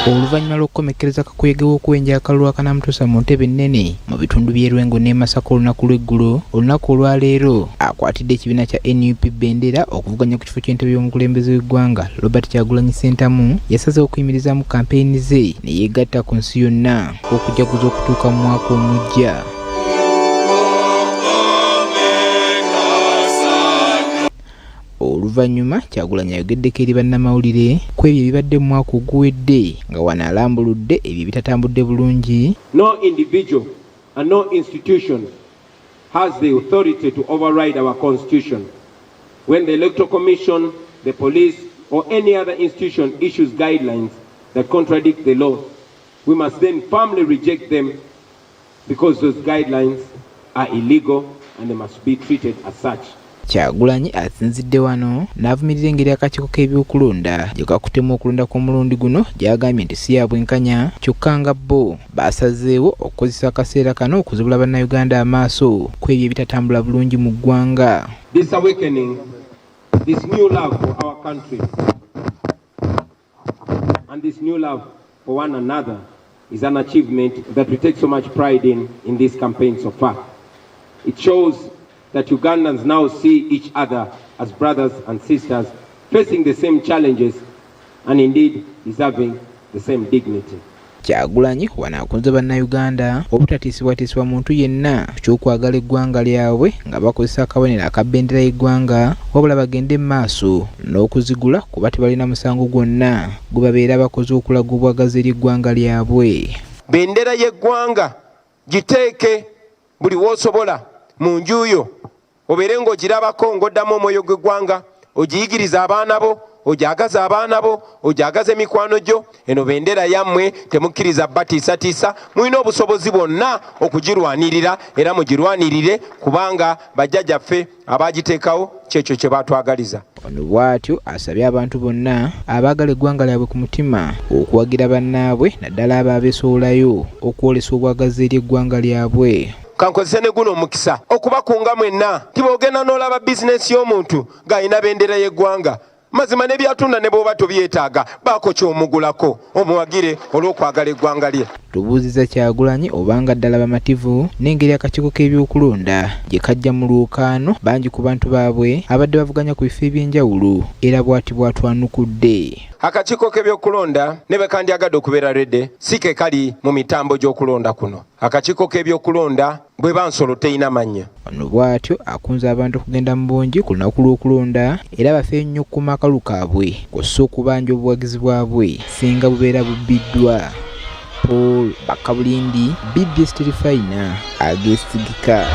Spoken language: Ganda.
Oluvannyuma lw'okukomekkereza kakuyege w'okwenja akalulu akanamutuusa mu ntebe ennene mu bitundu by'e Lwengo ne Masaka olunaku lw'eggulo, olunaku olwaleero akwatidde ekibiina kya NUP Bendera okuvuganya ku kifo ky'entebe y'omukulembeze w'eggwanga Robert Kyagulanyi Ssentamu yasazeewo okuyimirizaamu kampeyini ze ne yeegatta ku nsi yonna okujaguza okutuuka mu mwaka omujja. Oluvannyuma Kyagulanyi ayogeddeko eri bannamawulire ku ebyo ebibadde mu mwaka oguwedde nga wano alambuludde ebyo ebitatambudde bulungi. No individual and no institution has the authority to override our constitution. When the Electoral Commission, the police or any other institution issues guidelines that contradict the law, we must then firmly reject them because those guidelines are illegal and they must be treated as such. Kyagulanyi asinzidde wano n'avumirira engeri akakiiko k'ebyokulonda gye kakutemu okulonda kw'omulundi guno gy'agambye nti si ya bwenkanya kyokka nga bo baasazeewo okukozesa akaseera kano okuzibula bannayuganda amaaso ku ebyo ebitatambula bulungi mu ggwanga. This awakening, this new love for our country and this new love for one another is an achievement that we take so much pride in this campaign so far. It shows that Ugandans now see each other as brothers and sisters facing the same challenges and indeed deserving the same dignity. Kyagulanyi wano akunze bannayuganda obutatiisibwatiisibwa muntu yenna ky'okwagala eggwanga lyabwe nga bakozesa akabonero aka bendera y'eggwanga wabula bagende mu maaso n'okuzigula kuba tebalina musango gwonna gwe babeera bakoze okulaga obwagazi eri eggwanga lyabwe. Bendera y'eggwanga giteeke buli w'osobola mu nju yo obeere ng'ogirabako ng'oddamu omwoyo gw'eggwanga, ogiyigiriza abaana bo, ojagaza abaana bo, ojagaza emikwano gyo. Eno bendera yammwe temukkiriza batiisatiisa, mulina obusobozi bwonna okugirwanirira era mugirwanirire kubanga bajjajjaffe abaagiteekawo kyekyo kye baatwagaliza. Ono bw'atyo asabye abantu bonna abaagala eggwanga lyabwe ku mutima okuwagira bannaabwe naddala abo abeesowolayo okwolesa obwagazi eri eggwanga lyabwe. Kankozese ne guno omukisa okubakunga mwenna tiboogenda n'olaba bizinesi y'omuntu ng'alina bendera y'eggwanga, mazima ne byatunda ne bw'oba tobyetaaga baako ky'omugulako omuwagire olw'okwagala eggwanga lye. Tubuuziza Kyagulanyi obanga ddala bamativu n'engeri akakiiko k'ebyokulonda gye kajja mu lwokaano bangi ku bantu baabwe abadde bavuganya ku bifo eby'enjawulo era bw'ati bw'atwanukudde. Akakiiko k'ebyokulonda ne bwe kandyagadde okubeera redde si ke kali mu mitambo gy'okulonda kuno. Akakiiko k'ebyokulonda bwe bansolo teyina mannya. Ono bw'atyo akunze abantu okugenda mu bungi ku lunaku lw'okulonda era bafe nnyo okukuuma akalu kaabwe kw'ossa okubanja obuwagizi bwabwe singa bubeera bubbiddwa. Paul Bakabulindi, BBS Terefayina, agesigika.